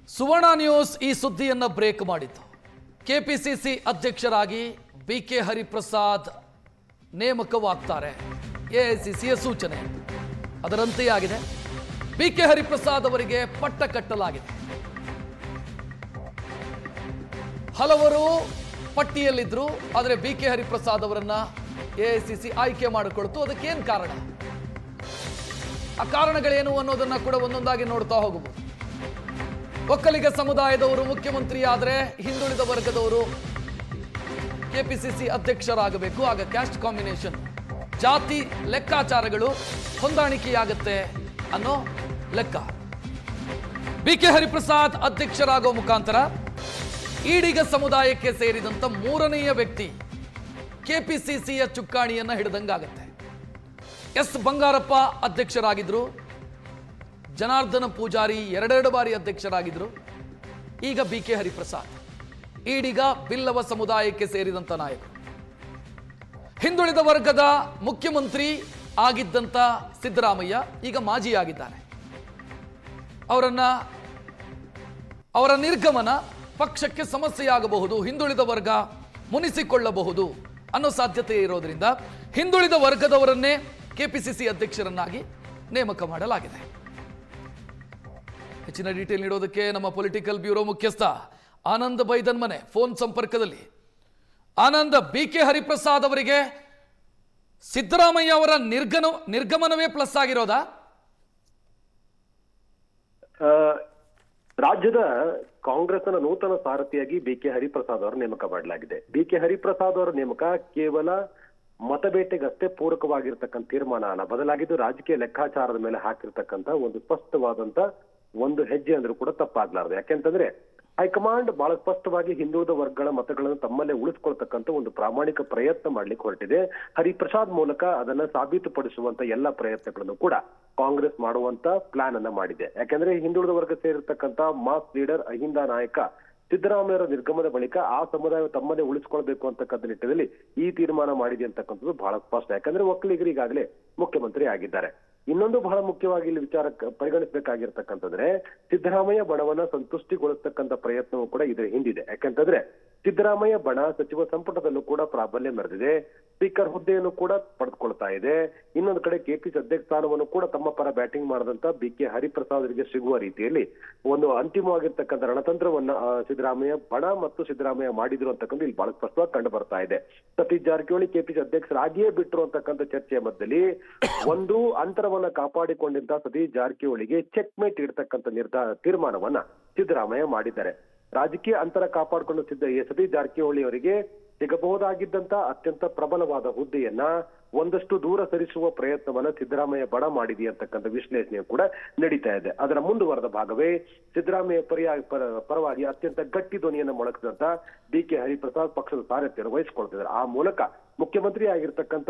ಸುವರ್ಣ news ಈ ಸುದ್ದಿಯನ್ನು break ಮಾಡಿತ್ತು. ಕೆಪಿಸಿಸಿ ಅಧ್ಯಕ್ಷರಾಗಿ ಬಿಕೆ ಹರಿಪ್ರಸಾದ್ ನೇಮಕವಾಗ್ತಾರೆ. ಎಐಸಿಸಿಯ ಸೂಚನೆ ಅದರಂತೆ ಆಗಿದೆ. ಬಿಕೆ ಹರಿಪ್ರಸಾದ್ ಅವರಿಗೆ ಪಟ್ಟ ಕಟ್ಟಲಾಗಿದೆ. ಹಲವರು ಪಟ್ಟಿಯಲ್ಲಿದ್ದರು, ಆದರೆ ಬಿಕೆ ಹರಿಪ್ರಸಾದ್ ಅವರನ್ನ ಎಐಸಿಸಿ ಆಯ್ಕೆ ಮಾಡಿಕೊಳ್ತು. ಅದಕ್ಕೇನು ಕಾರಣ, ಆ ಕಾರಣಗಳೇನು ಅನ್ನೋದನ್ನ ಕೂಡ ಒಂದೊಂದಾಗಿ ನೋಡ್ತಾ ಹೋಗಬಹುದು. ಒಕ್ಕಲಿಗ ಸಮುದಾಯದವರು ಮುಖ್ಯಮಂತ್ರಿ ಆದರೆ ಹಿಂದುಳಿದ ವರ್ಗದವರು ಕೆಪಿಸಿಸಿ ಅಧ್ಯಕ್ಷರಾಗಬೇಕು. ಆಗ ಕ್ಯಾಸ್ಟ್ ಕಾಂಬಿನೇಷನ್, ಜಾತಿ ಲೆಕ್ಕಾಚಾರಗಳು ಹೊಂದಾಣಿಕೆಯಾಗುತ್ತೆ ಅನ್ನೋ ಲೆಕ್ಕ. ಬಿಕೆ ಹರಿಪ್ರಸಾದ್ ಅಧ್ಯಕ್ಷರಾಗೋ ಮುಖಾಂತರ ಈಡಿಗ ಸಮುದಾಯಕ್ಕೆ ಸೇರಿದಂತ ಮೂರನೆಯ ವ್ಯಕ್ತಿ ಕೆಪಿಸಿಸಿಯ ಚುಕ್ಕಾಣಿಯನ್ನ ಹಿಡಿದಂಗಾಗತ್ತೆ. ಎಸ್ ಬಂಗಾರಪ್ಪ ಅಧ್ಯಕ್ಷರಾಗಿದ್ರು, ಜನಾರ್ದನ ಪೂಜಾರಿ ಎರಡೆರಡು ಬಾರಿ ಅಧ್ಯಕ್ಷರಾಗಿದ್ರು. ಈಗ ಬಿಕೆ ಹರಿಪ್ರಸಾದ್ ಈಡಿಗ ಬಿಲ್ಲವ ಸಮುದಾಯಕ್ಕೆ ಸೇರಿದಂತ ನಾಯಕರು. ಹಿಂದುಳಿದ ವರ್ಗದ ಮುಖ್ಯಮಂತ್ರಿ ಆಗಿದ್ದಂತ ಸಿದ್ದರಾಮಯ್ಯ ಈಗ ಮಾಜಿಯಾಗಿದ್ದಾರೆ. ಅವರ ನಿರ್ಗಮನ ಪಕ್ಷಕ್ಕೆ ಸಮಸ್ಯೆಯಾಗಬಹುದು, ಹಿಂದುಳಿದ ವರ್ಗ ಮುನಿಸಿಕೊಳ್ಳಬಹುದು ಅನ್ನೋ ಸಾಧ್ಯತೆ ಇರೋದ್ರಿಂದ ಹಿಂದುಳಿದ ವರ್ಗದವರನ್ನೇ ಕೆಪಿಸಿಸಿ ಅಧ್ಯಕ್ಷರನ್ನಾಗಿ ನೇಮಕ ಮಾಡಲಾಗಿದೆ. ಹೆಚ್ಚಿನ ಡೀಟೇಲ್ ನೀಡೋದಕ್ಕೆ ನಮ್ಮ ಪೊಲಿಟಿಕಲ್ ಬ್ಯೂರೋ ಮುಖ್ಯಸ್ಥ ಆನಂದ್ ಬೈದನ್ಮನೆ ಫೋನ್ ಸಂಪರ್ಕದಲ್ಲಿ. ಆನಂದ್, ಬಿಕೆ ಹರಿಪ್ರಸಾದ್ ಅವರಿಗೆ ಸಿದ್ದರಾಮಯ್ಯ ಅವರ ನಿರ್ಗಮನವೇ ಪ್ಲಸ್ ಆಗಿರೋದಾ? ರಾಜ್ಯದ ಕಾಂಗ್ರೆಸ್ನ ನೂತನ ಸಾರಥಿಯಾಗಿ ಬಿಕೆ ಹರಿಪ್ರಸಾದ್ ಅವರ ನೇಮಕ ಮಾಡಲಾಗಿದೆ. ಬಿಕೆ ಹರಿಪ್ರಸಾದ್ ಅವರ ನೇಮಕ ಕೇವಲ ಮತಬೇಟೆಗಷ್ಟೇ ಪೂರಕವಾಗಿರ್ತಕ್ಕಂಥ ತೀರ್ಮಾನ ಅಲ್ಲ, ಬದಲಾಗಿದ್ದು ರಾಜಕೀಯ ಲೆಕ್ಕಾಚಾರದ ಮೇಲೆ ಹಾಕಿರ್ತಕ್ಕಂಥ ಒಂದು ಸ್ಪಷ್ಟವಾದಂತ ಒಂದು ಹೆಜ್ಜೆ ಅಂದ್ರೂ ಕೂಡ ತಪ್ಪಾಗ್ಲಾರ್ದು. ಯಾಕೆಂತಂದ್ರೆ ಹೈಕಮಾಂಡ್ ಬಹಳ ಸ್ಪಷ್ಟವಾಗಿ ಹಿಂದುಳಿದ ವರ್ಗಗಳ ಮತಗಳನ್ನು ತಮ್ಮಲ್ಲೇ ಉಳಿಸ್ಕೊಳ್ತಕ್ಕಂಥ ಒಂದು ಪ್ರಾಮಾಣಿಕ ಪ್ರಯತ್ನ ಮಾಡ್ಲಿಕ್ಕೆ ಹೊರಟಿದೆ. ಹರಿಪ್ರಸಾದ್ ಮೂಲಕ ಅದನ್ನ ಸಾಬೀತುಪಡಿಸುವಂತ ಎಲ್ಲ ಪ್ರಯತ್ನಗಳನ್ನು ಕೂಡ ಕಾಂಗ್ರೆಸ್ ಮಾಡುವಂತ ಪ್ಲಾನ್ ಅನ್ನ ಮಾಡಿದೆ. ಯಾಕಂದ್ರೆ ಹಿಂದುಳಿದ ವರ್ಗ ಸೇರಿರ್ತಕ್ಕಂಥ ಮಾಸ್ ಲೀಡರ್ ಅಹಿಂದ ನಾಯಕ ಸಿದ್ದರಾಮಯ್ಯರ ನಿರ್ಗಮನದ ಬಳಿಕ ಆ ಸಮುದಾಯ ತಮ್ಮನ್ನೇ ಉಳಿಸ್ಕೊಳ್ಬೇಕು ಅಂತಕ್ಕಂಥ ನಿಟ್ಟಿನಲ್ಲಿ ಈ ತೀರ್ಮಾನ ಮಾಡಿದೆ ಅಂತಕ್ಕಂಥದ್ದು ಬಹಳ ಸ್ಪಷ್ಟ. ಯಾಕಂದ್ರೆ ಒಕ್ಕಲಿಗರು ಈಗಾಗಲೇ ಮುಖ್ಯಮಂತ್ರಿ ಆಗಿದ್ದಾರೆ. ಇನ್ನೊಂದು ಬಹಳ ಮುಖ್ಯವಾಗಿ ಇಲ್ಲಿ ವಿಚಾರ ಪರಿಗಣಿಸಬೇಕಾಗಿರ್ತಕ್ಕಂಥದ್ರೆ ಸಿದ್ದರಾಮಯ್ಯ ಬಣವನ್ನ ಸಂತುಷ್ಟಿಗೊಳಿಸ್ತಕ್ಕಂಥ ಪ್ರಯತ್ನವೂ ಕೂಡ ಇದ್ರ ಹಿಂದಿದೆ. ಯಾಕಂತಂದ್ರೆ ಸಿದ್ದರಾಮಯ್ಯ ಬಣ ಸಚಿವ ಸಂಪುಟದಲ್ಲೂ ಕೂಡ ಪ್ರಾಬಲ್ಯ ಮೆರೆದಿದೆ, ಸ್ಪೀಕರ್ ಹುದ್ದೆಯನ್ನು ಕೂಡ ಪಡೆದುಕೊಳ್ತಾ ಇದೆ. ಇನ್ನೊಂದು ಕಡೆ ಕೆಪಿಸಿ ಅಧ್ಯಕ್ಷ ಸ್ಥಾನವನ್ನು ಕೂಡ ತಮ್ಮ ಪರ ಬ್ಯಾಟಿಂಗ್ ಮಾಡದಂತ ಬಿಕೆ ಹರಿಪ್ರಸಾದ್ರಿಗೆ ಸಿಗುವ ರೀತಿಯಲ್ಲಿ ಒಂದು ಅಂತಿಮವಾಗಿರ್ತಕ್ಕಂಥ ರಣತಂತ್ರವನ್ನ ಸಿದ್ದರಾಮಯ್ಯ ಬಣ ಮತ್ತು ಸಿದ್ದರಾಮಯ್ಯ ಮಾಡಿದ್ರು ಅಂತಕ್ಕಂಥ ಇಲ್ಲಿ ಬಹಳ ಸ್ಪಷ್ಟವಾಗಿ ಕಂಡು ಬರ್ತಾ ಇದೆ. ಸತೀಶ್ ಜಾರಕಿಹೊಳಿ ಕೆಪಿಸಿ ಅಧ್ಯಕ್ಷರಾಗಿಯೇ ಬಿಟ್ರು ಅಂತಕ್ಕಂಥ ಚರ್ಚೆಯ ಮಧ್ಯದಲ್ಲಿ ಒಂದು ಅಂತರವನ್ನ ಕಾಪಾಡಿಕೊಂಡಿದ್ದ ಸತೀಶ್ ಜಾರಕಿಹೊಳಿಗೆ ಚೆಕ್ ಮೇಟ್ ಇಡ್ತಕ್ಕಂಥ ತೀರ್ಮಾನವನ್ನ ಸಿದ್ದರಾಮಯ್ಯ ಮಾಡಿದ್ದಾರೆ. ರಾಜಕೀಯ ಅಂತರ ಕಾಪಾಡಿಕೊಂಡು ಸತೀಶ್ ಜಾರಕಿಹೊಳಿ ಅವರಿಗೆ ಸಿಗಬಹುದಾಗಿದ್ದಂತ ಅತ್ಯಂತ ಪ್ರಬಲವಾದ ಹುದ್ದೆಯನ್ನ ಒಂದಷ್ಟು ದೂರ ಸರಿಸುವ ಪ್ರಯತ್ನವನ್ನ ಸಿದ್ದರಾಮಯ್ಯ ಬಣ ಮಾಡಿದೆ ಅಂತಕ್ಕಂಥ ವಿಶ್ಲೇಷಣೆ ಕೂಡ ನಡೀತಾ ಇದೆ. ಅದರ ಮುಂದುವರೆದ ಭಾಗವೇ ಸಿದ್ದರಾಮಯ್ಯ ಪರವಾಗಿ ಅತ್ಯಂತ ಗಟ್ಟಿ ಧ್ವನಿಯನ್ನು ಮೊಳಗಿಸಿದಂತ ಬಿಕೆ ಹರಿಪ್ರಸಾದ್ ಪಕ್ಷದ ಸಾರಥ್ಯವನ್ನು ವಹಿಸಿಕೊಳ್ತಿದ್ದಾರೆ. ಆ ಮೂಲಕ ಮುಖ್ಯಮಂತ್ರಿ ಆಗಿರ್ತಕ್ಕಂಥ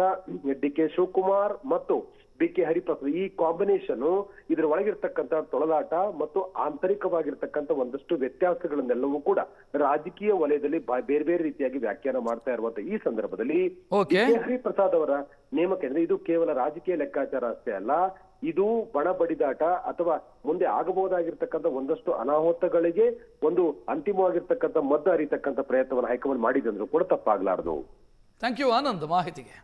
ಡಿ.ಕೆ. ಶಿವಕುಮಾರ್ ಮತ್ತು ಬಿಕೆ ಹರಿಪ್ರಸಾದ್ ಈ ಕಾಂಬಿನೇಷನ್ ಇದ್ರ ಒಳಗಿರ್ತಕ್ಕಂಥ ತೊಳಲಾಟ ಮತ್ತು ಆಂತರಿಕವಾಗಿರ್ತಕ್ಕಂಥ ಒಂದಷ್ಟು ವ್ಯತ್ಯಾಸಗಳನ್ನೆಲ್ಲವೂ ಕೂಡ ರಾಜಕೀಯ ವಲಯದಲ್ಲಿ ಬೇರೆ ಬೇರೆ ರೀತಿಯಾಗಿ ವ್ಯಾಖ್ಯಾನ ಮಾಡ್ತಾ ಇರುವಂತ ಈ ಸಂದರ್ಭದಲ್ಲಿ ಹರಿಪ್ರಸಾದ್ ಅವರ ನೇಮಕ ಅಂದ್ರೆ ಇದು ಕೇವಲ ರಾಜಕೀಯ ಲೆಕ್ಕಾಚಾರ ಅಷ್ಟೇ ಅಲ್ಲ, ಇದು ಬಣ ಬಡಿದಾಟ ಅಥವಾ ಮುಂದೆ ಆಗಬಹುದಾಗಿರ್ತಕ್ಕಂಥ ಒಂದಷ್ಟು ಅನಾಹುತಗಳಿಗೆ ಒಂದು ಅಂತಿಮವಾಗಿರ್ತಕ್ಕಂಥ ಮದ್ದು ಅರಿತಕ್ಕಂಥ ಪ್ರಯತ್ನವನ್ನು ಹೈಕಮಾಂಡ್ ಮಾಡಿದೆ ಅಂದ್ರೂ ಕೂಡ ತಪ್ಪಾಗ್ಲಾರ್ದು. ಥ್ಯಾಂಕ್ ಯು ಆನಂದ್ ಮಾಹಿತಿಗೆ.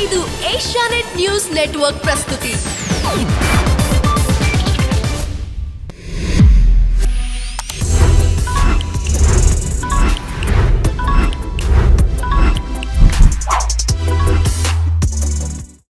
ಇದು ಏಷ್ಯಾನೆಟ್ ನ್ಯೂಸ್ ನೆಟ್ವರ್ಕ್ ಪ್ರಸ್ತುತಿ.